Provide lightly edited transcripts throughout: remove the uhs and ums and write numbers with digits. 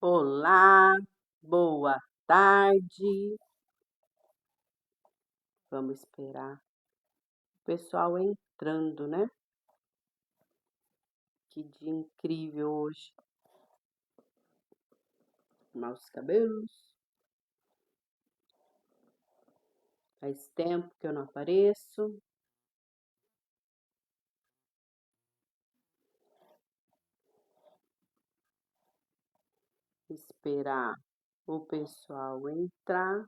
Olá, boa tarde. Vamos esperar o pessoal entrando, né? Que dia incrível hoje. Arrumar os cabelos. Faz tempo que eu não apareço. Esperar o pessoal entrar.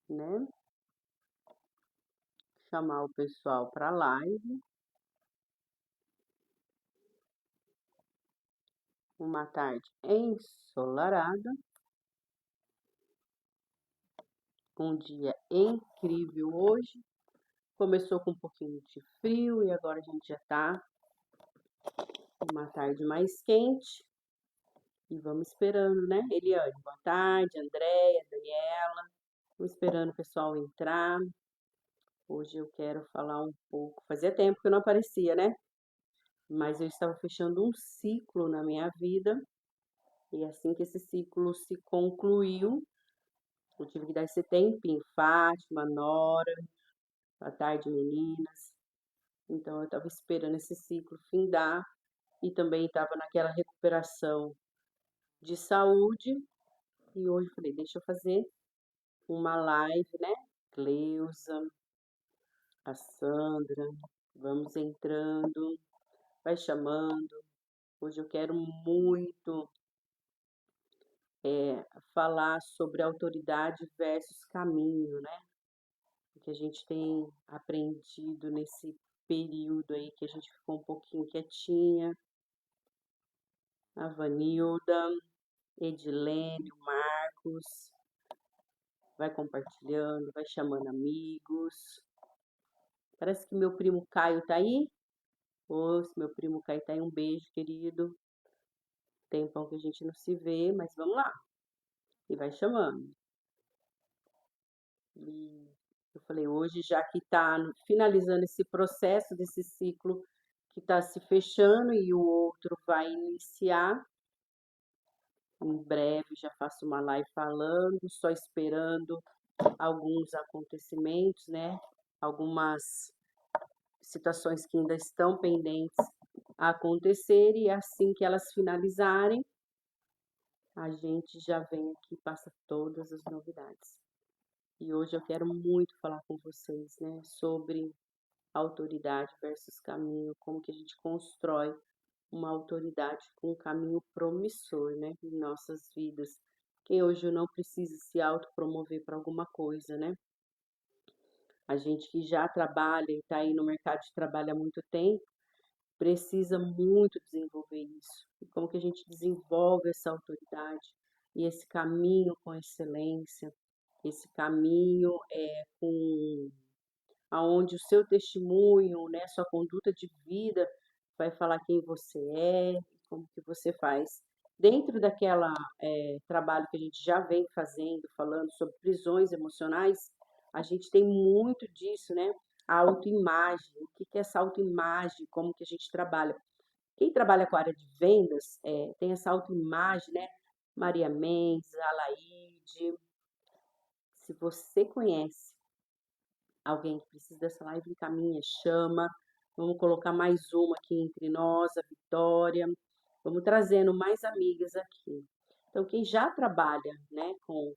Né? Chamar o pessoal para a live. Uma tarde ensolarada. Um dia incrível hoje. Começou com um pouquinho de frio e agora a gente já tá uma tarde mais quente. E vamos esperando, né? Eliane, boa tarde. Andréia, Daniela. Vamos esperando o pessoal entrar. Hoje eu quero falar um pouco. Fazia tempo que eu não aparecia, né? Mas eu estava fechando um ciclo na minha vida. E assim que esse ciclo se concluiu, eu tive que dar esse tempinho. Fátima, Nora, boa tarde, meninas. Então eu estava esperando esse ciclo findar. E também estava naquela recuperação de saúde. E hoje eu falei, deixa eu fazer uma live, né? Cleusa, a Sandra, vamos entrando, vai chamando. Hoje eu quero muito falar sobre autoridade versus caminho, né? O que a gente tem aprendido nesse período aí que a gente ficou um pouquinho quietinha. A Vanilda, Edilene, o Marcos, vai compartilhando, vai chamando amigos. Parece que meu primo Caio tá aí. Ô, se meu primo Caio tá aí, um beijo, querido. Tempão que a gente não se vê, mas vamos lá. E vai chamando. E eu falei, hoje, já que tá finalizando esse processo desse ciclo que tá se fechando e o outro vai iniciar, em breve já faço uma live falando, só esperando alguns acontecimentos, né? Algumas situações que ainda estão pendentes a acontecer e assim que elas finalizarem, a gente já vem aqui e passa todas as novidades. E hoje eu quero muito falar com vocês, né, sobre autoridade versus caminho, como que a gente constrói uma autoridade com um caminho promissor, né, em nossas vidas. Quem hoje não precisa se autopromover para alguma coisa, né? A gente que já trabalha e está aí no mercado de trabalho há muito tempo, precisa muito desenvolver isso. E como que a gente desenvolve essa autoridade e esse caminho com excelência, esse caminho com aonde o seu testemunho, né, sua conduta de vida vai falar quem você é, como que você faz. Dentro daquela trabalho que a gente já vem fazendo, falando sobre prisões emocionais, a gente tem muito disso, né? A autoimagem, o que é essa autoimagem, como que a gente trabalha. Quem trabalha com a área de vendas tem essa autoimagem, né? Maria Mendes, Alaide. Se você conhece alguém que precisa dessa live, encaminha, chama. Vamos colocar mais uma aqui entre nós, a Vitória. Vamos trazendo mais amigas aqui. Então, quem já trabalha, né, com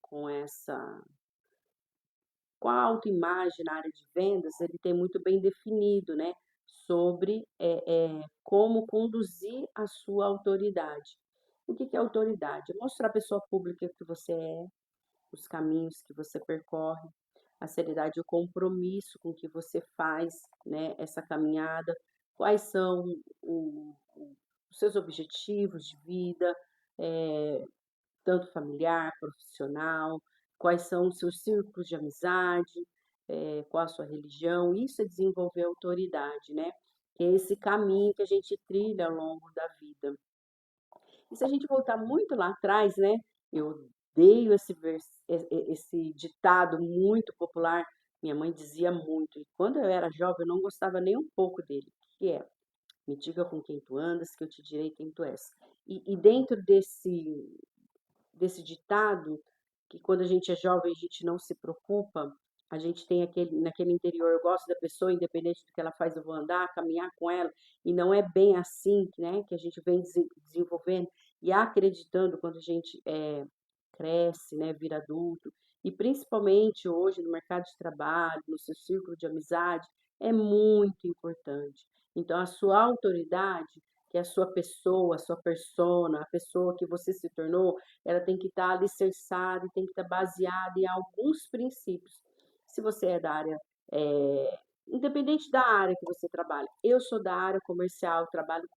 a autoimagem na área de vendas, ele tem muito bem definido, né, sobre como conduzir a sua autoridade. O que é autoridade? É mostrar a pessoa pública que você é, os caminhos que você percorre, a seriedade e o compromisso com que você faz, né, essa caminhada, quais são os seus objetivos de vida, é, tanto familiar, profissional, quais são os seus círculos de amizade, qual a sua religião. Isso é desenvolver autoridade, né? Que é esse caminho que a gente trilha ao longo da vida. E se a gente voltar muito lá atrás, né? Eu odeio esse ditado muito popular, Minha mãe dizia muito, e quando eu era jovem eu não gostava nem um pouco dele, que é, me diga com quem tu andas, que eu te direi quem tu és. E dentro desse ditado, que quando a gente é jovem a gente não se preocupa, a gente tem naquele interior, eu gosto da pessoa, independente do que ela faz, eu vou andar, caminhar com ela, e não é bem assim, né, que a gente vem desenvolvendo e acreditando quando a gente cresce, né, vira adulto, e principalmente hoje no mercado de trabalho, no seu círculo de amizade, é muito importante. Então, a sua autoridade, que é a sua pessoa, a sua persona, a pessoa que você se tornou, ela tem que estar alicerçada, tem que estar baseada em alguns princípios. Se você é da área, independente da área que você trabalha, eu sou da área comercial, trabalho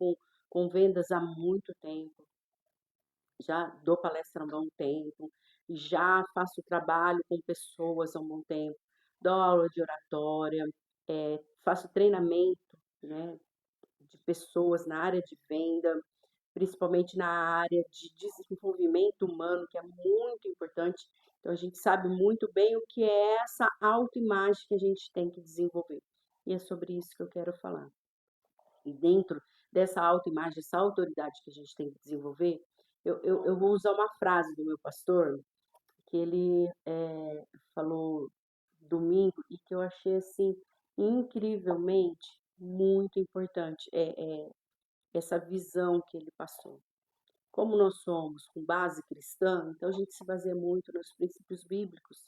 com vendas há muito tempo, já dou palestra há um bom tempo, já faço trabalho com pessoas há um bom tempo, dou aula de oratória, faço treinamento, né, de pessoas na área de venda, principalmente na área de desenvolvimento humano, que é muito importante. Então, a gente sabe muito bem o que é essa autoimagem que a gente tem que desenvolver. E é sobre isso que eu quero falar. E dentro dessa autoimagem, essa autoridade que a gente tem que desenvolver, eu vou usar uma frase do meu pastor, que ele falou domingo e que eu achei assim incrivelmente muito importante. Essa visão que ele passou. Como nós somos com base cristã, então a gente se baseia muito nos princípios bíblicos,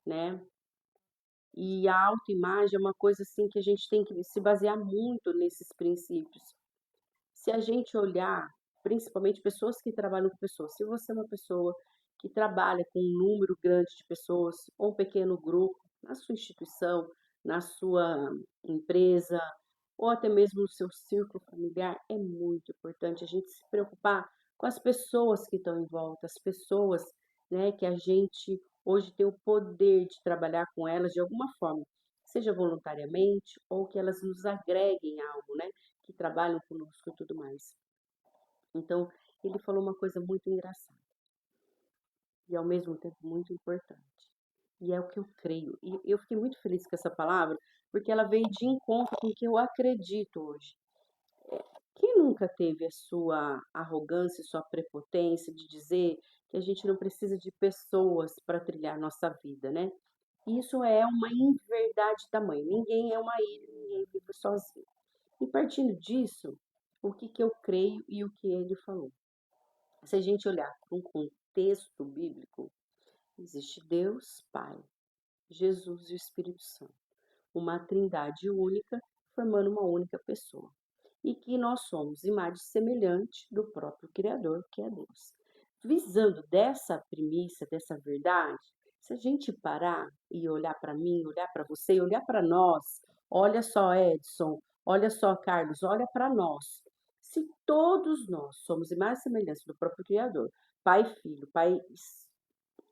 né? E a autoimagem é uma coisa assim que a gente tem que se basear muito nesses princípios. Se a gente olhar, principalmente pessoas que trabalham com pessoas, se você é uma pessoa que trabalha com um número grande de pessoas, ou um pequeno grupo, na sua instituição, na sua empresa, ou até mesmo no seu círculo familiar, é muito importante a gente se preocupar com as pessoas que estão em volta, as pessoas, né, que a gente hoje tem o poder de trabalhar com elas de alguma forma, seja voluntariamente ou que elas nos agreguem algo, né, que trabalham conosco e tudo mais. Então, ele falou uma coisa muito engraçada e ao mesmo tempo muito importante. E é o que eu creio. E eu fiquei muito feliz com essa palavra, porque ela veio de encontro com o que eu acredito hoje. Quem nunca teve a sua arrogância, sua prepotência de dizer que a gente não precisa de pessoas para trilhar nossa vida, né? Isso é uma inverdade tamanha. Ninguém é uma ilha, ninguém vive sozinho. E partindo disso, o que eu creio e o que ele falou? Se a gente olhar para um contexto bíblico, existe Deus, Pai, Jesus e o Espírito Santo, uma trindade única, formando uma única pessoa. E que nós somos imagem semelhante do próprio Criador, que é Deus. Visando dessa premissa, dessa verdade, se a gente parar e olhar para mim, olhar para você, olhar para nós, olha só, Edson, olha só, Carlos, olha para nós. Se todos nós somos imagem e semelhança do próprio Criador, Pai e Filho,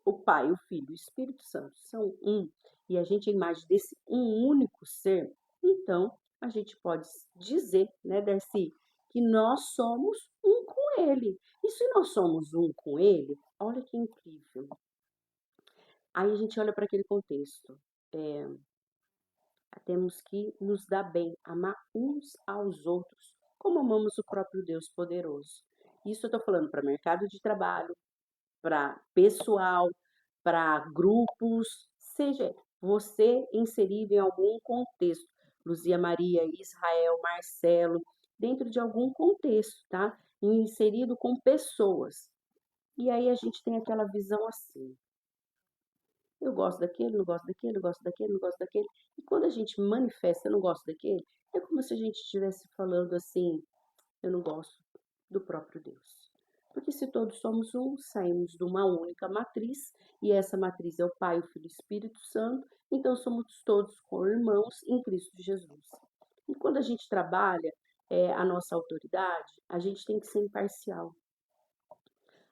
o Pai, o Filho e o Espírito Santo são um, e a gente é imagem desse um único ser, então a gente pode dizer, né, Darcy, que nós somos um com Ele. E se nós somos um com Ele, olha que incrível. Aí a gente olha para aquele contexto. É, temos que nos dar bem, amar uns aos outros, como amamos o próprio Deus poderoso. Isso eu estou falando para mercado de trabalho, para pessoal, para grupos, seja você inserido em algum contexto, Luzia Maria, Israel, Marcelo, dentro de algum contexto, tá? Inserido com pessoas. E aí a gente tem aquela visão assim. Eu gosto daquele, não gosto daquele, eu gosto daquele, não gosto daquele. E quando a gente manifesta, eu não gosto daquele, é como se a gente estivesse falando assim, eu não gosto do próprio Deus. Porque se todos somos um, saímos de uma única matriz, e essa matriz é o Pai, o Filho e o Espírito Santo, então somos todos co-irmãos em Cristo Jesus. E quando a gente trabalha a nossa autoridade, a gente tem que ser imparcial.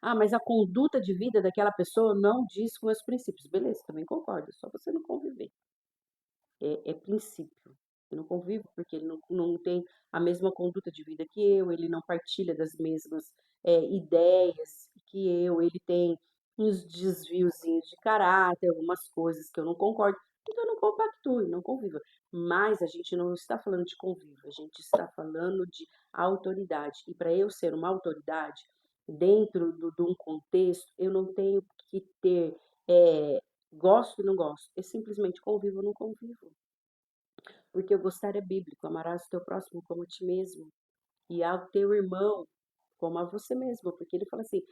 Ah, mas a conduta de vida daquela pessoa não diz com os princípios. Beleza, também concordo, só você não conviver. É princípio. Eu não convivo porque ele não tem a mesma conduta de vida que eu, ele não partilha das mesmas ideias que eu, ele tem uns desviozinhos de caráter, algumas coisas que eu não concordo. Então não compactue, não conviva. Mas a gente não está falando de convívio, a gente está falando de autoridade. E para eu ser uma autoridade, dentro de um contexto, eu não tenho que ter gosto e não gosto. Eu simplesmente convivo ou não convivo. Porque o gostar é bíblico, amarás o teu próximo como a ti mesmo. E ao teu irmão como a você mesmo. Porque ele fala assim,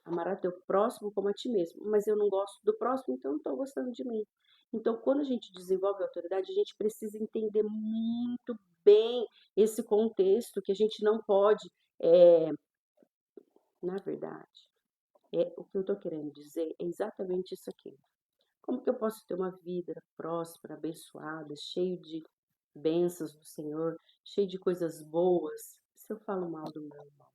amarás o teu próximo como a ti mesmo. Mas eu não gosto do próximo, então eu não estou gostando de mim. Então, quando a gente desenvolve a autoridade, a gente precisa entender muito bem esse contexto, que a gente não pode, na verdade, o que eu estou querendo dizer é exatamente isso aqui. Como que eu posso ter uma vida próspera, abençoada, cheio de bênçãos do Senhor, cheio de coisas boas, se eu falo mal do meu irmão?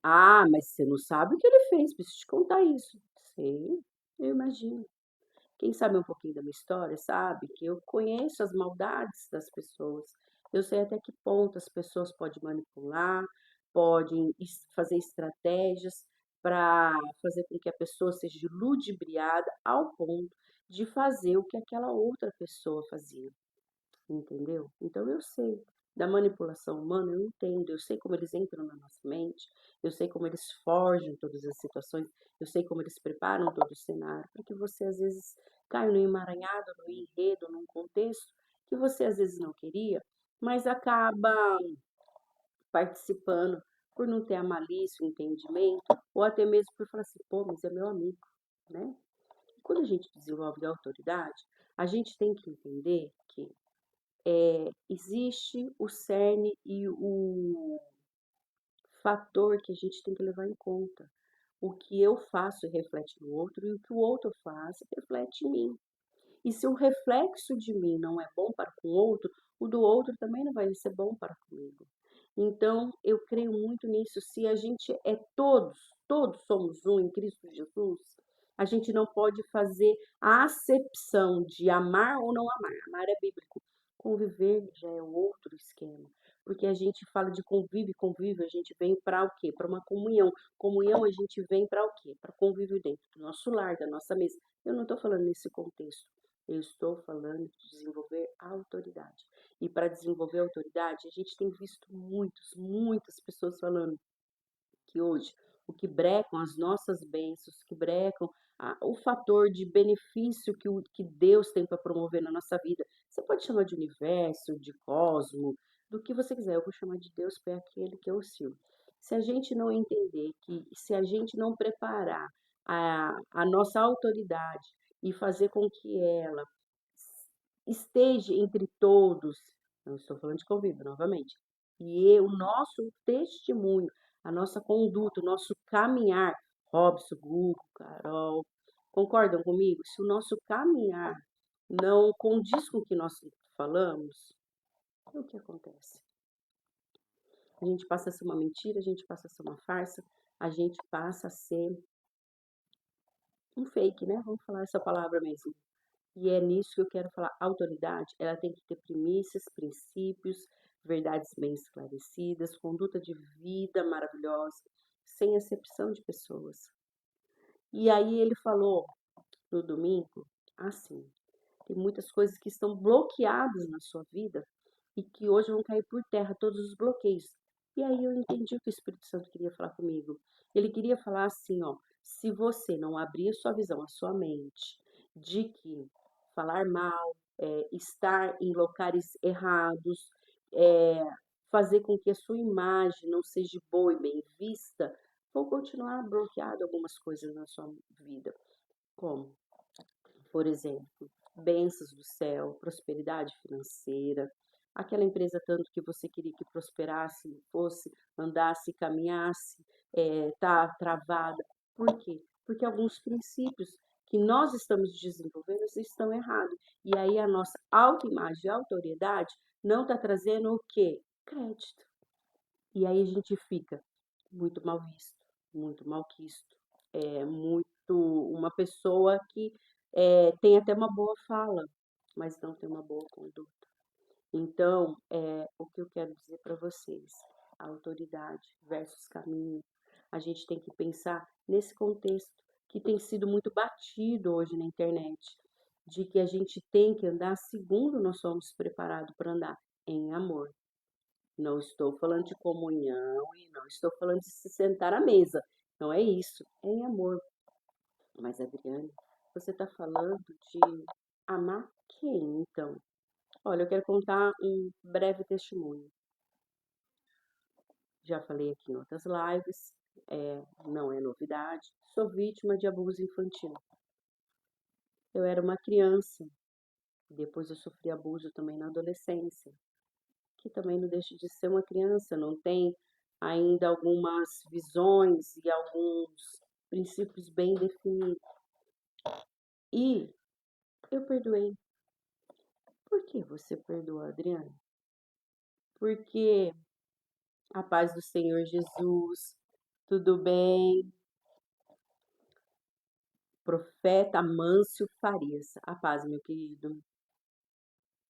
Ah, mas você não sabe o que ele fez, preciso te contar isso. Sei, eu imagino. Quem sabe um pouquinho da minha história sabe que eu conheço as maldades das pessoas. Eu sei até que ponto as pessoas podem manipular, podem fazer estratégias para fazer com que a pessoa seja ludibriada ao ponto de fazer o que aquela outra pessoa fazia. Entendeu? Então eu sei da manipulação humana, eu entendo, eu sei como eles entram na nossa mente, eu sei como eles forjam todas as situações, eu sei como eles preparam todo o cenário, para que você às vezes caia no emaranhado, no enredo, num contexto que você às vezes não queria, mas acaba participando por não ter a malícia, o entendimento, ou até mesmo por falar assim, pô, mas é meu amigo, né? E quando a gente desenvolve a autoridade, a gente tem que entender que existe o cerne e o fator que a gente tem que levar em conta. O que eu faço reflete no outro e o que o outro faz reflete em mim. E se o reflexo de mim não é bom para com o outro, o do outro também não vai ser bom para comigo. Então, eu creio muito nisso. Se a gente é todos somos um em Cristo Jesus, a gente não pode fazer a acepção de amar ou não amar. Amar é bíblico. Conviver já é outro esquema. Porque a gente fala de convívio, a gente vem para o quê? Para uma comunhão. Comunhão a gente vem para o quê? Para convívio dentro do nosso lar, da nossa mesa. Eu não estou falando nesse contexto. Eu estou falando de desenvolver a autoridade. E para desenvolver a autoridade, a gente tem visto muitas pessoas falando que hoje o que brecam as nossas bênçãos, que brecam o fator de benefício que Deus tem para promover na nossa vida. Você pode chamar de universo, de cosmo, do que você quiser. Eu vou chamar de Deus, porque é aquele que eu sirvo. Se a gente não entender que, se a gente não preparar a nossa autoridade e fazer com que ela esteja entre todos, não estou falando de convívio novamente, e o nosso testemunho, a nossa conduta, o nosso caminhar, Robson, Hugo, Carol, concordam comigo? Se o nosso caminhar não condiz com o que nós falamos, o que acontece? A gente passa a ser uma mentira, a gente passa a ser uma farsa, a gente passa a ser um fake, né? Vamos falar essa palavra mesmo. E é nisso que eu quero falar. A autoridade, ela tem que ter premissas, princípios, verdades bem esclarecidas, conduta de vida maravilhosa, sem acepção de pessoas. E aí ele falou no domingo, assim, tem muitas coisas que estão bloqueadas na sua vida e que hoje vão cair por terra todos os bloqueios. E aí eu entendi o que o Espírito Santo queria falar comigo. Ele queria falar assim, ó, se você não abrir a sua visão, a sua mente, de que falar mal, estar em locais errados, é, fazer com que a sua imagem não seja boa e bem vista, vão continuar bloqueado algumas coisas na sua vida. Como? Por exemplo, bênçãos do céu, prosperidade financeira, aquela empresa tanto que você queria que prosperasse, fosse, andasse, caminhasse, tá travada. Por quê? Porque alguns princípios que nós estamos desenvolvendo estão errados. E aí a nossa autoimagem e autoridade não está trazendo o quê? Crédito. E aí a gente fica muito mal visto, muito mal quisto, muito uma pessoa que tem até uma boa fala, mas não tem uma boa conduta. Então, o que eu quero dizer para vocês, a autoridade versus caminho, a gente tem que pensar nesse contexto que tem sido muito batido hoje na internet. de que a gente tem que andar segundo nós somos preparados para andar, em amor. Não estou falando de comunhão e não estou falando de se sentar à mesa. Não é isso, é em amor. Mas, Adriane, você está falando de amar quem, então? Olha, eu quero contar um breve testemunho. Já falei aqui em outras lives, não é novidade. Sou vítima de abuso infantil. Eu era uma criança, depois eu sofri abuso também na adolescência, que também não deixa de ser uma criança, não tem ainda algumas visões e alguns princípios bem definidos. E eu perdoei. Por que você perdoou, Adriana? Porque a paz do Senhor Jesus, tudo bem? Profeta Mâncio Farias, a paz, meu querido.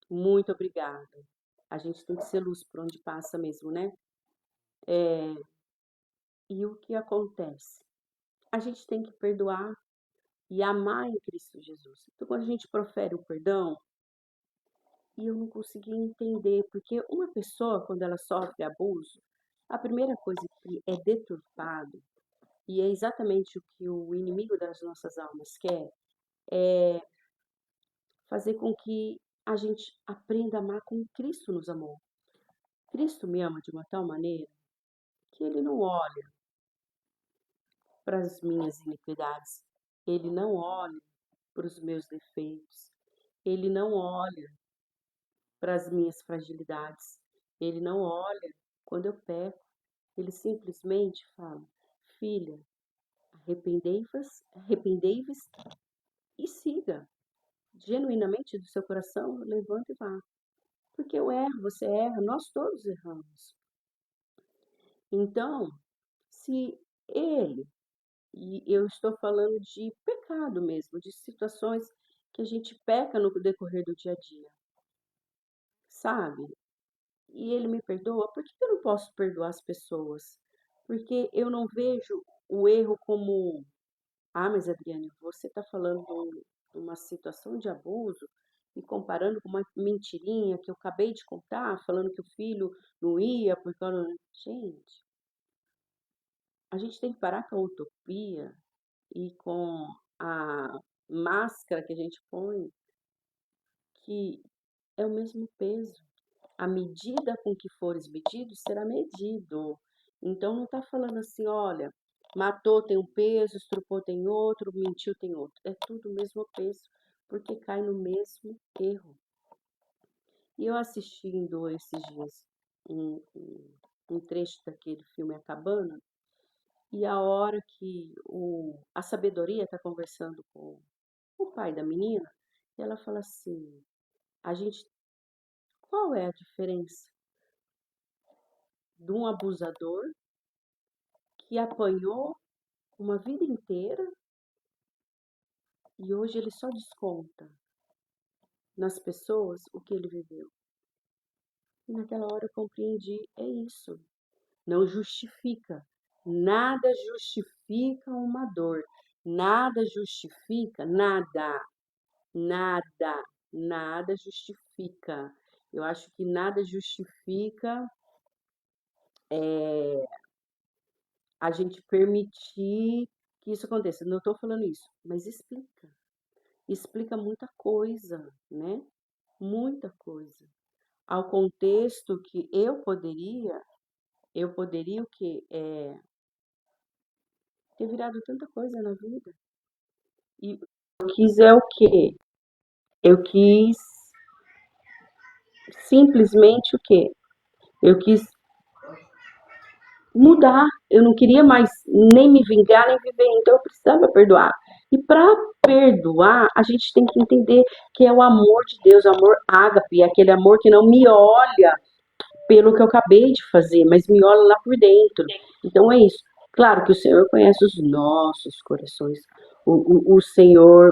Muito obrigada. A gente tem que ser luz por onde passa mesmo, né? E o que acontece? A gente tem que perdoar e amar em Cristo Jesus. Então, quando a gente profere o perdão, e eu não conseguia entender, porque uma pessoa, quando ela sofre abuso, a primeira coisa que é deturpado, e é exatamente o que o inimigo das nossas almas quer, é fazer com que a gente aprenda a amar como Cristo nos amou. Cristo me ama de uma tal maneira que ele não olha para as minhas iniquidades, ele não olha para os meus defeitos, ele não olha para as minhas fragilidades, ele não olha quando eu peco, ele simplesmente fala: filha, arrependei-vos e siga. Genuinamente do seu coração, levanta e vá. Porque eu erro, você erra, nós todos erramos. Então, se ele, e eu estou falando de pecado mesmo, de situações que a gente peca no decorrer do dia a dia, sabe? E ele me perdoa, por que eu não posso perdoar as pessoas? Porque eu não vejo o erro como, ah, mas Adriane, você está falando de uma situação de abuso e comparando com uma mentirinha que eu acabei de contar, falando que o filho não ia porque... Gente, a gente tem que parar com a utopia e com a máscara que a gente põe, que é o mesmo peso. A medida com que fores medido será medido. Então não está falando assim, olha, matou tem um peso, estrupou tem outro, mentiu tem outro. É tudo o mesmo peso, porque cai no mesmo erro. E eu assistindo esses dias um trecho daquele filme A Cabana, e a hora que a sabedoria está conversando com o pai da menina, e ela fala assim, a gente, qual é a diferença de um abusador que apanhou uma vida inteira e hoje ele só desconta nas pessoas o que ele viveu? E naquela hora eu compreendi, é isso. Não justifica. Nada justifica uma dor. Nada justifica, nada, nada justifica. Eu acho que nada justifica a gente permitir que isso aconteça. Não estou falando isso, mas explica. Explica muita coisa, né? Muita coisa. Ao contexto que eu poderia o quê? Ter virado tanta coisa na vida. E eu quis é o quê? Eu quis simplesmente o quê? Eu quis mudar. Eu não queria mais nem me vingar, nem viver. Então eu precisava perdoar. E para perdoar, a gente tem que entender que é o amor de Deus, o amor ágape, aquele amor que não me olha pelo que eu acabei de fazer, mas me olha lá por dentro. Então é isso. Claro que o Senhor conhece os nossos corações. O Senhor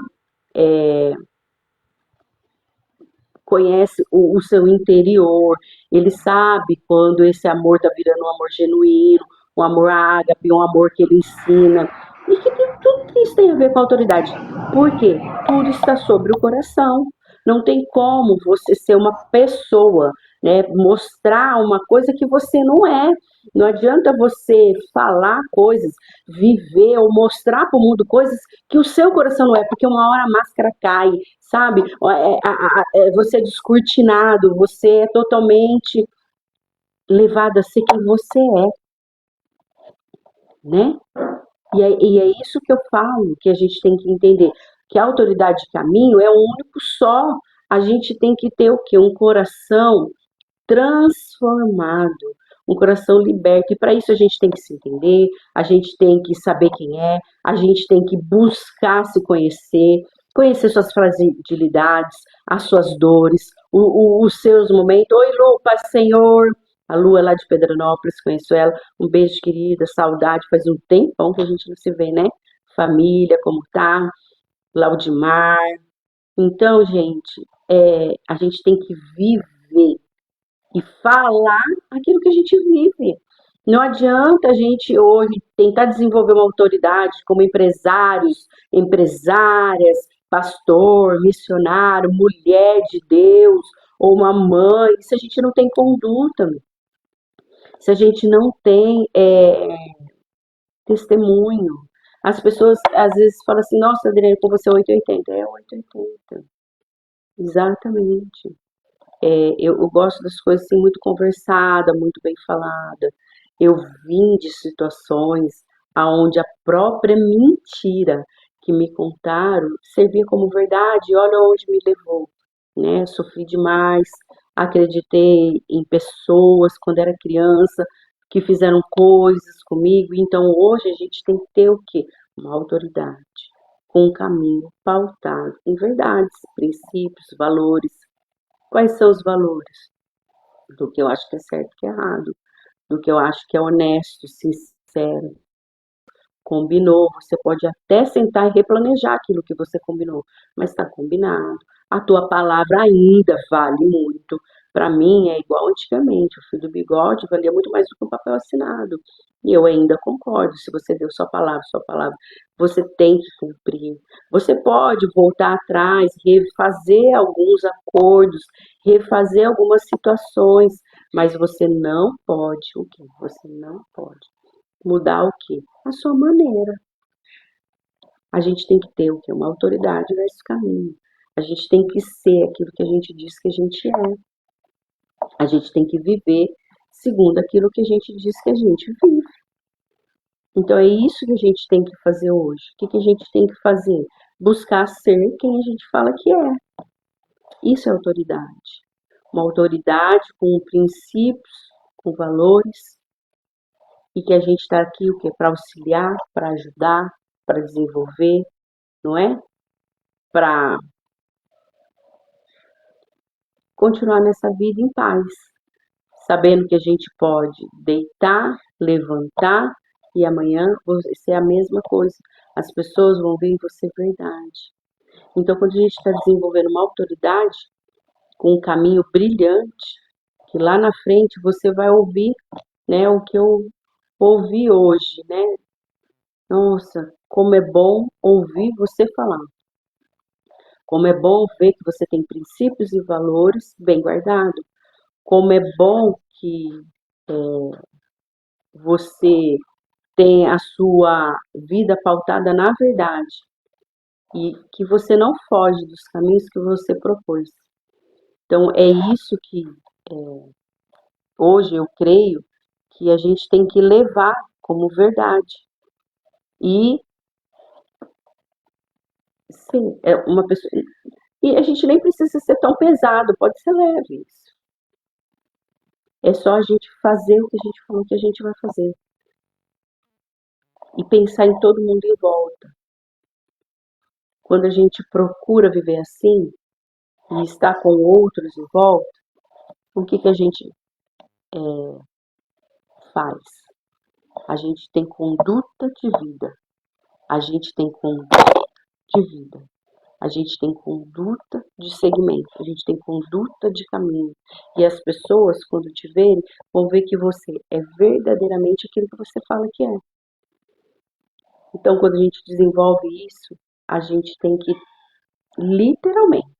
conhece o seu interior. Ele sabe quando esse amor está virando um amor genuíno, um amor ágape, um amor que ele ensina. E que Tudo isso tem a ver com autoridade. Por quê? Tudo está sobre o coração. Não tem como você ser uma pessoa, né? Mostrar uma coisa que você não é. Não adianta você falar coisas, viver ou mostrar para o mundo coisas que o seu coração não é, porque uma hora a máscara cai, sabe? Você é descortinado, você é totalmente levado a ser quem você é, né? E é isso que eu falo, que a gente tem que entender, que a autoridade de caminho é um único só. A gente tem que ter o quê? Um coração transformado, um coração liberto. E para isso a gente tem que se entender, a gente tem que saber quem é, a gente tem que buscar se conhecer, conhecer suas fragilidades, as suas dores, os seus momentos. Oi, Lu, paz, Senhor. A Lu é lá de Pedranópolis, conheço ela. Um beijo, querida, saudade. Faz um tempão que a gente não se vê, né? Família, como tá? Laudimar. Então, gente, a gente tem que viver e falar aquilo que a gente vive. Não adianta a gente hoje tentar desenvolver uma autoridade como empresários, empresárias, pastor, missionário, mulher de Deus ou uma mãe, se a gente não tem conduta, se a gente não tem testemunho. As pessoas às vezes falam assim, nossa, Adriana, com você é 880. É 880. Exatamente. Eu gosto das coisas assim muito conversada, muito bem falada. Eu vim de situações aonde a própria mentira que me contaram servia como verdade. E olha onde me levou, né? Sofri demais, acreditei em pessoas quando era criança que fizeram coisas comigo. Então hoje a gente tem que ter o quê? Uma autoridade com um caminho pautado em verdades, princípios, valores. Quais são os valores? Do que eu acho que é certo e que é errado, do que eu acho que é honesto, sincero. Combinou, você pode até sentar e replanejar aquilo que você combinou, mas está combinado. A tua palavra ainda vale muito. Para mim é igual antigamente, o fio do bigode valia muito mais do que um papel assinado. E eu ainda concordo, se você deu sua palavra, você tem que cumprir. Você pode voltar atrás, refazer alguns acordos, refazer algumas situações, mas você não pode, o quê? Você não pode mudar o quê? A sua maneira. A gente tem que ter o quê? Uma autoridade nesse caminho. A gente tem que ser aquilo que a gente diz que a gente é. A gente tem que viver segundo aquilo que a gente diz que a gente vive. Então é isso que a gente tem que fazer hoje. O que a gente tem que fazer? Buscar ser quem a gente fala que é. Isso é autoridade. Uma autoridade com princípios, com valores, e que a gente está aqui o quê? Para auxiliar, para ajudar, para desenvolver, não é? Para continuar nessa vida em paz, sabendo que a gente pode deitar, levantar e amanhã ser a mesma coisa. As pessoas vão ver em você verdade. Então, quando a gente está desenvolvendo uma autoridade com um caminho brilhante, que lá na frente você vai ouvir, né, o que eu ouvi hoje, né? Nossa, como é bom ouvir você falar. Como é bom ver que você tem princípios e valores bem guardados. Como é bom que você tem a sua vida pautada na verdade e que você não foge dos caminhos que você propôs. Então, é isso que hoje eu creio que a gente tem que levar como verdade. E, sim, é uma pessoa. E a gente nem precisa ser tão pesado, pode ser leve isso. É só a gente fazer o que a gente falou que a gente vai fazer. E pensar em todo mundo em volta. Quando a gente procura viver assim e está com outros em volta, o que a gente faz? A gente tem conduta de vida. A gente tem conduta de vida. A gente tem conduta de segmento. A gente tem conduta de caminho. E as pessoas, quando te verem, vão ver que você é verdadeiramente aquilo que você fala que é. Então, quando a gente desenvolve isso, a gente tem que literalmente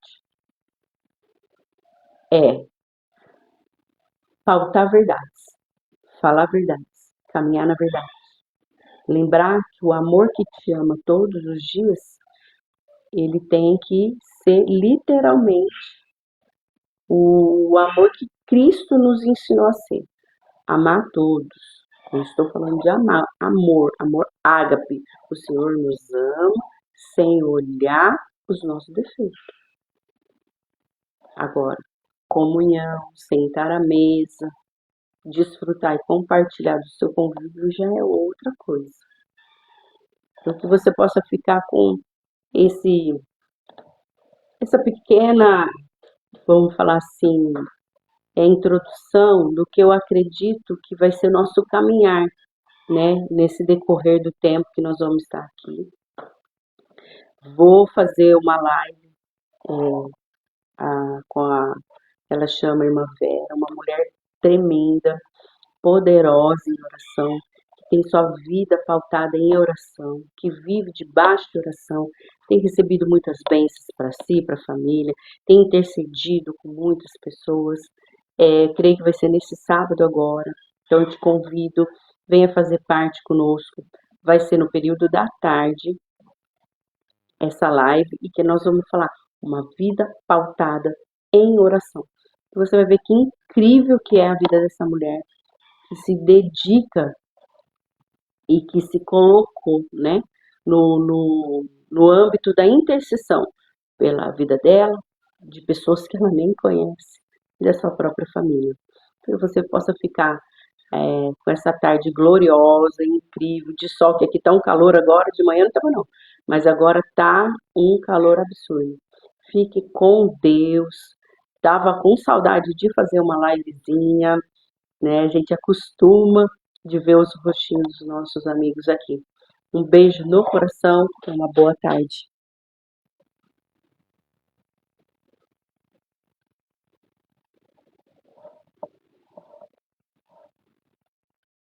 pautar verdades, falar verdades, caminhar na verdade. Lembrar que o amor que te ama todos os dias, ele tem que ser literalmente o amor que Cristo nos ensinou a ser. Amar todos. Eu estou falando de amar, amor ágape. O Senhor nos ama sem olhar os nossos defeitos. Agora, comunhão, sentar à mesa, desfrutar e compartilhar do seu convívio já é outra coisa. Então, que você possa ficar com esse, essa pequena, vamos falar assim, introdução do que eu acredito que vai ser nosso caminhar, né, nesse decorrer do tempo que nós vamos estar aqui. Vou fazer uma live ela chama a Irmã Vera, uma mulher tremenda, poderosa em oração, que tem sua vida pautada em oração, que vive debaixo de oração, tem recebido muitas bênçãos para si, para a família, tem intercedido com muitas pessoas. Creio que vai ser nesse sábado agora, então eu te convido, venha fazer parte conosco. Vai ser no período da tarde, essa live, e que nós vamos falar uma vida pautada em oração. Você vai ver que incrível que é a vida dessa mulher, que se dedica e que se colocou, né, no âmbito da intercessão pela vida dela, de pessoas que ela nem conhece, e da sua própria família. Que você possa ficar com essa tarde gloriosa, incrível, de sol, que aqui tá um calor agora, de manhã não estava não, mas agora tá um calor absurdo. Fique com Deus. Tava com saudade de fazer uma livezinha, né? A gente acostuma de ver os rostinhos dos nossos amigos aqui. Um beijo no coração e uma boa tarde.